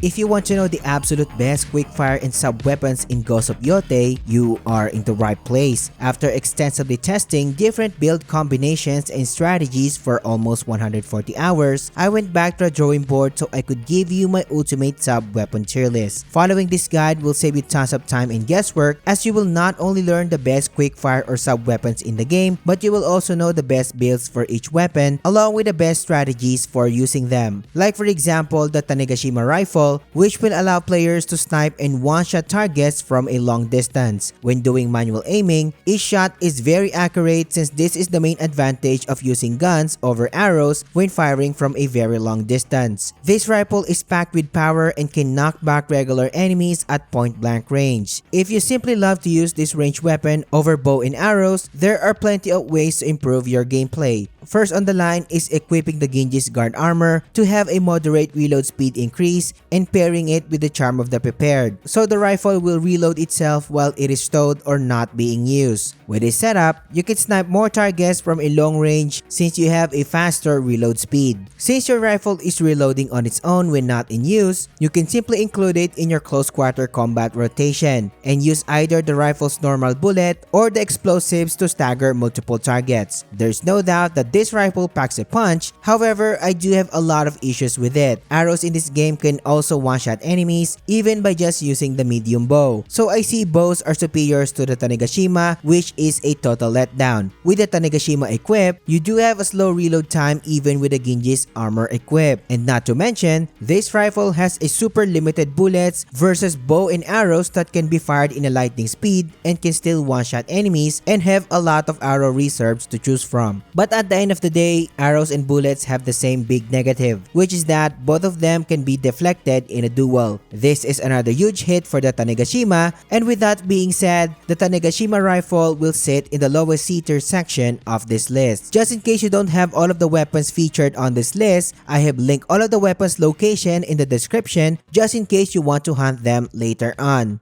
If you want to know the absolute best quickfire and sub-weapons in Ghost of Yotei, you are in the right place. After extensively testing different build combinations and strategies for almost 140 hours, I went back to the drawing board so I could give you my ultimate sub-weapon tier list. Following this guide will save you tons of time and guesswork, as you will not only learn the best quickfire or sub-weapons in the game, but you will also know the best builds for each weapon along with the best strategies for using them. Like for example, the Tanegashima rifle, which will allow players to snipe and one-shot targets from a long distance. When doing manual aiming, each shot is very accurate since this is the main advantage of using guns over arrows when firing from a very long distance. This rifle is packed with power and can knock back regular enemies at point-blank range. If you simply love to use this ranged weapon over bow and arrows, there are plenty of ways to improve your gameplay. First on the line is equipping the Genji's guard armor to have a moderate reload speed increase and pairing it with the charm of the prepared, so the rifle will reload itself while it is stowed or not being used. With this setup, you can snipe more targets from a long range since you have a faster reload speed. Since your rifle is reloading on its own when not in use, you can simply include it in your close quarter combat rotation and use either the rifle's normal bullet or the explosives to stagger multiple targets. There's no doubt that this rifle packs a punch, however, I do have a lot of issues with it. Arrows in this game can also one-shot enemies even by just using the medium bow. So I see bows are superiors to the Tanegashima, which is a total letdown. With the Tanegashima equipped, you do have a slow reload time even with the Genji's armor equipped. And not to mention, this rifle has a super limited bullets versus bow and arrows that can be fired in a lightning speed and can still one-shot enemies and have a lot of arrow reserves to choose from. But at the end of the day, arrows and bullets have the same big negative, which is that both of them can be deflected in a duel. This is another huge hit for the Tanegashima, and with that being said, the Tanegashima rifle will sit in the lowest C-tier section of this list. Just in case you don't have all of the weapons featured on this list, I have linked all of the weapons location in the description just in case you want to hunt them later on.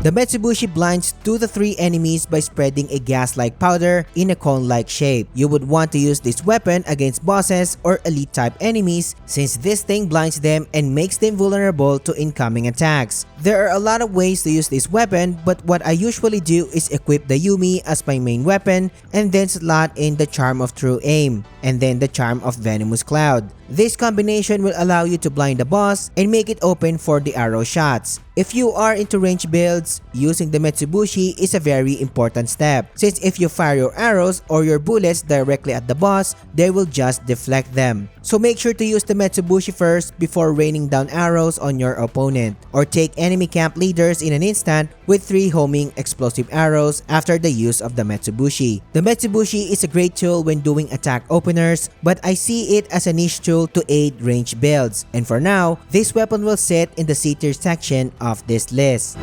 The Metsubushi blinds 2 to 3 enemies by spreading a gas-like powder in a cone-like shape. You would want to use this weapon against bosses or elite-type enemies since this thing blinds them and makes them vulnerable to incoming attacks. There are a lot of ways to use this weapon, but what I usually do is equip the Yumi as my main weapon and then slot in the Charm of True Aim and then the Charm of Venomous Cloud. This combination will allow you to blind the boss and make it open for the arrow shots. If you are into range builds, using the Metsubushi is a very important step, since if you fire your arrows or your bullets directly at the boss, they will just deflect them. So make sure to use the Metsubushi first before raining down arrows on your opponent, or take enemy camp leaders in an instant with 3 homing explosive arrows after the use of the Metsubushi. The Metsubushi is a great tool when doing attack openers, but I see it as a niche tool to aid range builds, and for now, this weapon will sit in the C-tier section of this list.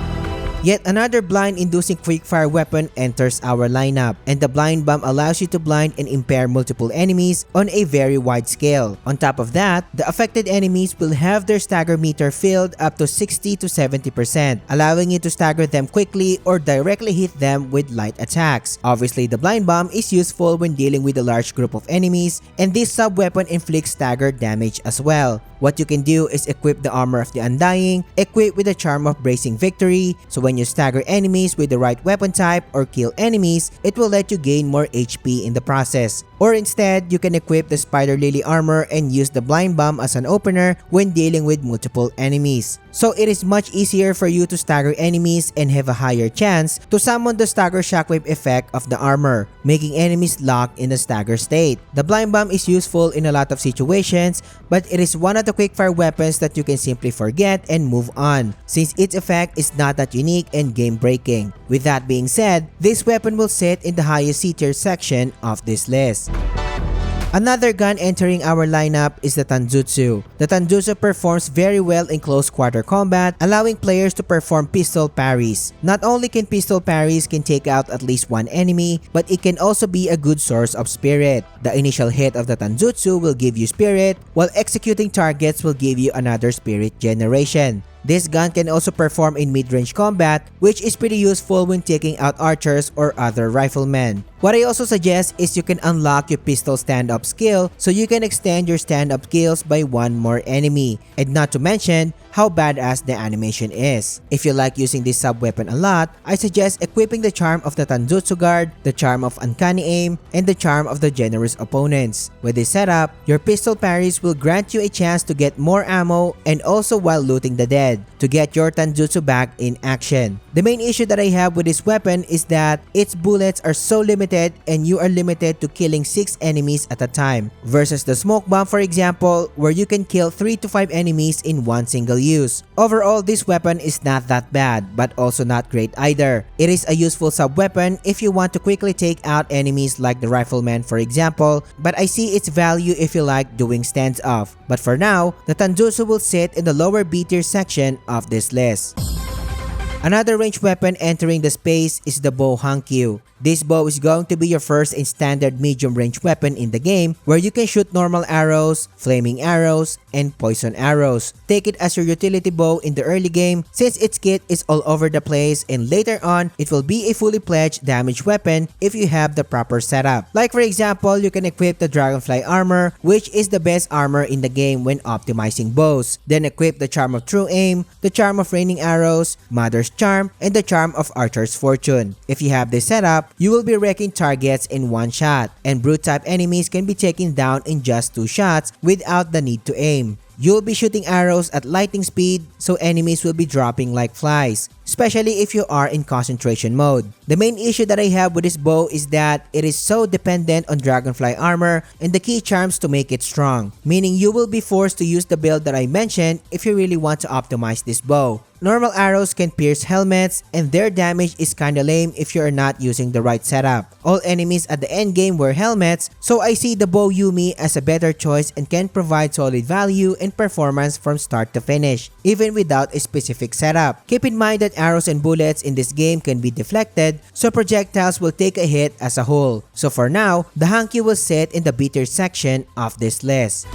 Yet another blind-inducing quickfire weapon enters our lineup, and the blind bomb allows you to blind and impair multiple enemies on a very wide scale. On top of that, the affected enemies will have their stagger meter filled up to 60 to 70%, allowing you to stagger them quickly or directly hit them with light attacks. Obviously, the blind bomb is useful when dealing with a large group of enemies, and this sub-weapon inflicts stagger damage as well. What you can do is equip the Armor of the Undying, equipped with the Charm of Bracing Victory, so when you stagger enemies with the right weapon type or kill enemies, it will let you gain more HP in the process. Or instead, you can equip the Spider Lily armor and use the Blind Bomb as an opener when dealing with multiple enemies. So it is much easier for you to stagger enemies and have a higher chance to summon the stagger shockwave effect of the armor, making enemies locked in a stagger state. The Blind Bomb is useful in a lot of situations, but it is one of the quickfire weapons that you can simply forget and move on, since its effect is not that unique and game-breaking. With that being said, this weapon will sit in the highest C-tier section of this list. Another gun entering our lineup is the Tanjutsu. The Tanjutsu performs very well in close quarter combat, allowing players to perform pistol parries. Not only can pistol parries can take out at least one enemy, but it can also be a good source of spirit. The initial hit of the Tanjutsu will give you spirit, while executing targets will give you another spirit generation. This gun can also perform in mid-range combat, which is pretty useful when taking out archers or other riflemen. What I also suggest is you can unlock your pistol stand-up skill so you can extend your stand-up skills by one more enemy, and not to mention how badass the animation is. If you like using this sub-weapon a lot, I suggest equipping the charm of the Tanjutsu Guard, the charm of Uncanny Aim, and the charm of the Generous Opponents. With this setup, your pistol parries will grant you a chance to get more ammo and also while looting the dead, to get your Tanjutsu back in action. The main issue that I have with this weapon is that its bullets are so limited and you are limited to killing 6 enemies at a time, versus the smoke bomb for example, where you can kill 3 to 5 enemies in one single use. Overall, this weapon is not that bad, but also not great either. It is a useful sub-weapon if you want to quickly take out enemies like the rifleman for example, but I see its value if you like doing stands-off. But for now, the Tanjutsu will sit in the lower B tier section of this list. Another ranged weapon entering the space is the bow Hankyu. This bow is going to be your first and standard medium range weapon in the game, where you can shoot normal arrows, flaming arrows, and poison arrows. Take it as your utility bow in the early game since its kit is all over the place, and later on it will be a fully fledged damage weapon if you have the proper setup. Like for example, you can equip the Dragonfly armor, which is the best armor in the game when optimizing bows. Then equip the charm of True Aim, the charm of Raining Arrows, Mother's Charm, and the charm of Archer's Fortune. If you have this setup, you will be wrecking targets in one shot, and brute type enemies can be taken down in just 2 shots without the need to aim. You'll be shooting arrows at lightning speed, so enemies will be dropping like flies, especially if you are in concentration mode. The main issue that I have with this bow is that it is so dependent on Dragonfly armor and the key charms to make it strong, meaning you will be forced to use the build that I mentioned if you really want to optimize this bow. Normal arrows can pierce helmets, and their damage is kinda lame if you are not using the right setup. All enemies at the end game wear helmets, so I see the bow Yumi as a better choice and can provide solid value and performance from start to finish, even without a specific setup. Keep in mind that arrows and bullets in this game can be deflected, so projectiles will take a hit as a whole. So for now, the Hankyu will sit in the B tier section of this list.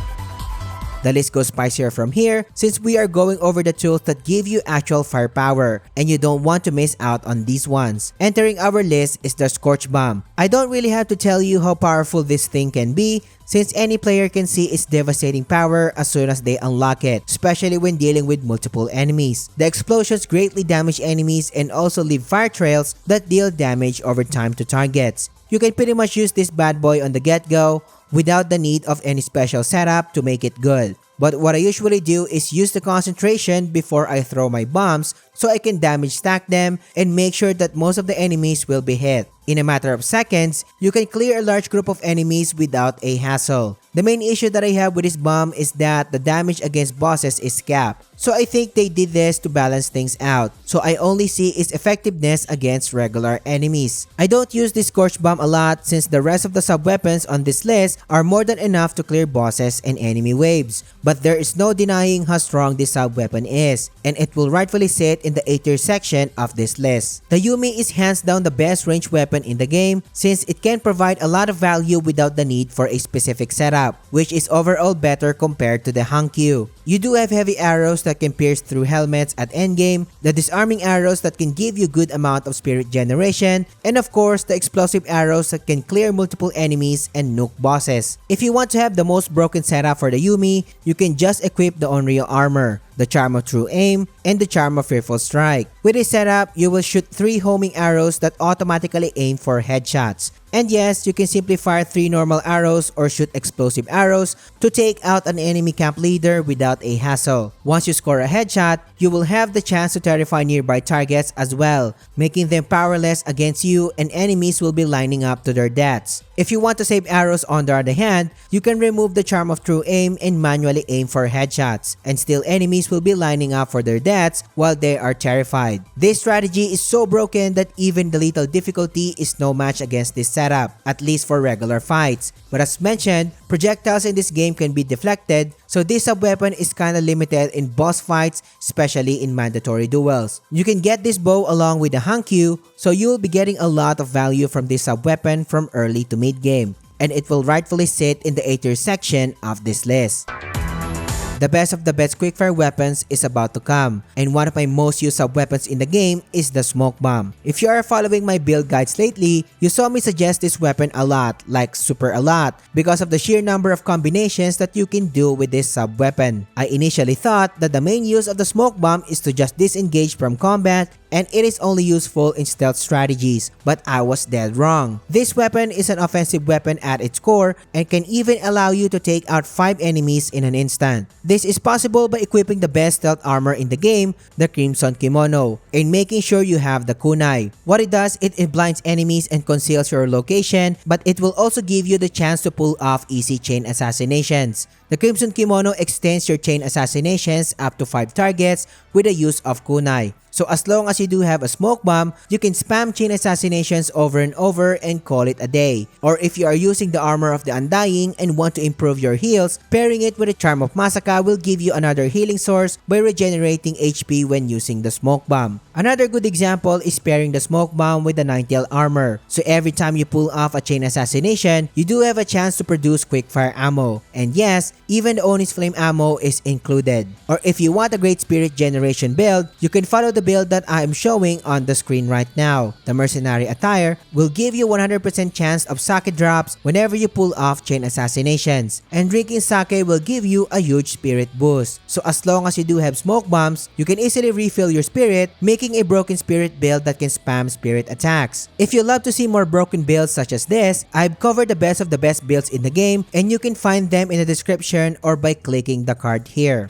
The list goes spicier from here since we are going over the tools that give you actual firepower, and you don't want to miss out on these ones. Entering our list is the Scorch Bomb. I don't really have to tell you how powerful this thing can be, since any player can see its devastating power as soon as they unlock it, especially when dealing with multiple enemies. The explosions greatly damage enemies and also leave fire trails that deal damage over time to targets. You can pretty much use this bad boy on the get-go without the need of any special setup to make it good. But what I usually do is use the concentration before I throw my bombs so I can damage stack them and make sure that most of the enemies will be hit. In a matter of seconds, you can clear a large group of enemies without a hassle. The main issue that I have with this bomb is that the damage against bosses is capped. So I think they did this to balance things out, so I only see its effectiveness against regular enemies. I don't use this Scorch Bomb a lot since the rest of the sub-weapons on this list are more than enough to clear bosses and enemy waves. But there is no denying how strong this sub-weapon is, and it will rightfully sit in the A tier section of this list. The Yumi is hands down the best ranged weapon in the game since it can provide a lot of value without the need for a specific setup, which is overall better compared to the Hankyu. You do have heavy arrows that can pierce through helmets at endgame, the disarming arrows that can give you good amount of spirit generation, and of course the explosive arrows that can clear multiple enemies and nuke bosses. If you want to have the most broken setup for the Yumi, you can just equip the Onryo armor, the charm of True Aim, and the charm of Fearful Strike. With this setup, you will shoot 3 homing arrows that automatically aim for headshots. And yes, you can simply fire 3 normal arrows or shoot explosive arrows to take out an enemy camp leader without a hassle. Once you score a headshot, you will have the chance to terrify nearby targets as well, making them powerless against you, and enemies will be lining up to their deaths. If you want to save arrows on the other hand, you can remove the charm of True Aim and manually aim for headshots, and still enemies will be lining up for their deaths while they are terrified. This strategy is so broken that even the lethal difficulty is no match against this setup, at least for regular fights. But as mentioned, projectiles in this game can be deflected, so this sub-weapon is kinda limited in boss fights, especially in mandatory duels. You can get this bow along with the Hankyu, so you will be getting a lot of value from this sub-weapon from early to mid-game, and it will rightfully sit in the A tier section of this list. The best of the best quickfire weapons is about to come, and one of my most used sub-weapons in the game is the smoke bomb. If you are following my build guides lately, you saw me suggest this weapon a lot, like super a lot, because of the sheer number of combinations that you can do with this sub-weapon. I initially thought that the main use of the smoke bomb is to just disengage from combat and it is only useful in stealth strategies, but I was dead wrong. This weapon is an offensive weapon at its core and can even allow you to take out 5 enemies in an instant. This is possible by equipping the best stealth armor in the game, the Crimson Kimono, and making sure you have the Kunai. What it does, it blinds enemies and conceals your location, but it will also give you the chance to pull off easy chain assassinations. The Crimson Kimono extends your chain assassinations up to 5 targets with the use of Kunai. So as long as you do have a smoke bomb, you can spam chain assassinations over and over and call it a day. Or if you are using the armor of the Undying and want to improve your heals, pairing it with a Charm of Masaka will give you another healing source by regenerating HP when using the smoke bomb. Another good example is pairing the smoke bomb with the Ninetale armor. So every time you pull off a chain assassination, you do have a chance to produce quickfire ammo. And yes, even the Oni's flame ammo is included. Or if you want a great spirit generation build, you can follow the build that I am showing on the screen right now. The mercenary attire will give you 100% chance of sake drops whenever you pull off chain assassinations, and drinking sake will give you a huge spirit boost. So as long as you do have smoke bombs, you can easily refill your spirit, making a broken spirit build that can spam spirit attacks. If you love to see more broken builds such as this, I've covered the best of the best builds in the game, and you can find them in the description or by clicking the card here.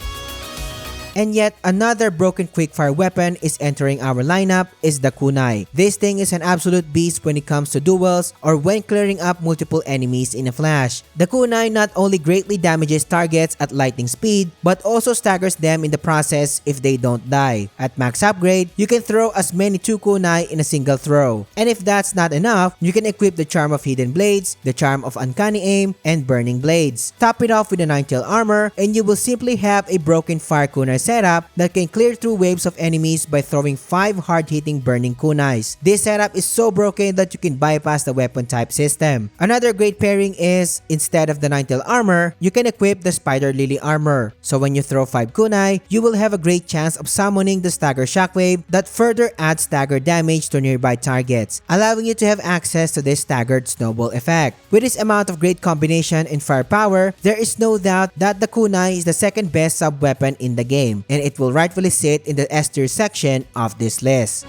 And yet another broken quickfire weapon is entering our lineup is the Kunai. This thing is an absolute beast when it comes to duels or when clearing up multiple enemies in a flash. The Kunai not only greatly damages targets at lightning speed but also staggers them in the process if they don't die. At max upgrade, you can throw as many 2 Kunai in a single throw. And if that's not enough, you can equip the Charm of Hidden Blades, the Charm of Uncanny Aim, and Burning Blades. Top it off with the Ninetale armor and you will simply have a broken fire Kunai setup that can clear through waves of enemies by throwing 5 hard-hitting burning kunais. This setup is so broken that you can bypass the weapon type system. Another great pairing is, instead of the Ninetale armor, you can equip the Spider Lily armor. So when you throw 5 kunai, you will have a great chance of summoning the Stagger Shockwave that further adds stagger damage to nearby targets, allowing you to have access to this staggered snowball effect. With this amount of great combination and firepower, there is no doubt that the kunai is the second best sub-weapon in the game, and it will rightfully sit in the S tier section of this list.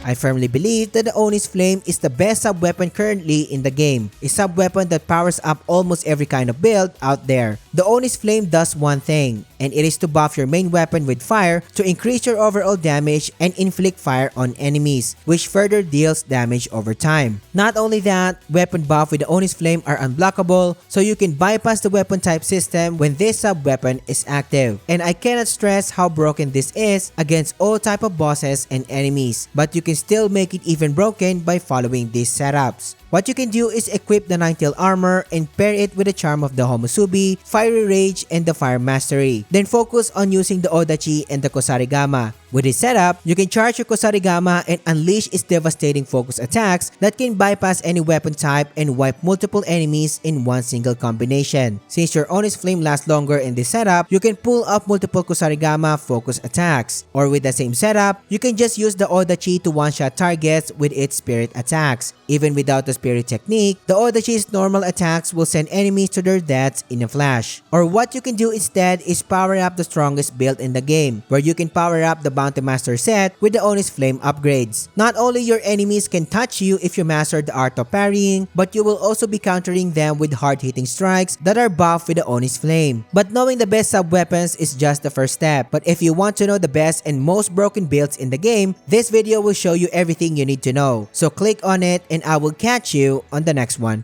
I firmly believe that the Oni's Flame is the best sub-weapon currently in the game, a sub-weapon that powers up almost every kind of build out there. The Oni's Flame does one thing, and it is to buff your main weapon with fire to increase your overall damage and inflict fire on enemies, which further deals damage over time. Not only that, weapon buff with the Oni's Flame are unblockable, so you can bypass the weapon type system when this sub-weapon is active. And I cannot stress how broken this is against all type of bosses and enemies, but you can still make it even broken by following these setups. What you can do is equip the Ninetale armor and pair it with the Charm of the Homusubi, Fiery Rage, and the Fire Mastery. Then focus on using the Odachi and the Kusarigama. With this setup, you can charge your Kusarigama and unleash its devastating focus attacks that can bypass any weapon type and wipe multiple enemies in one single combination. Since your Oni's Flame lasts longer in this setup, you can pull up multiple Kusarigama focus attacks. Or with the same setup, you can just use the Odachi to one-shot targets with its spirit attacks. Even without the spirit technique, the Odachi's normal attacks will send enemies to their deaths in a flash. Or what you can do instead is power up the strongest build in the game, where you can power up the Bounty Master set with the Oni's Flame upgrades. Not only your enemies can touch you if you master the art of parrying, but you will also be countering them with hard-hitting strikes that are buffed with the Oni's Flame. But knowing the best sub-weapons is just the first step. But if you want to know the best and most broken builds in the game, this video will show you everything you need to know. So click on it and I will catch you on the next one.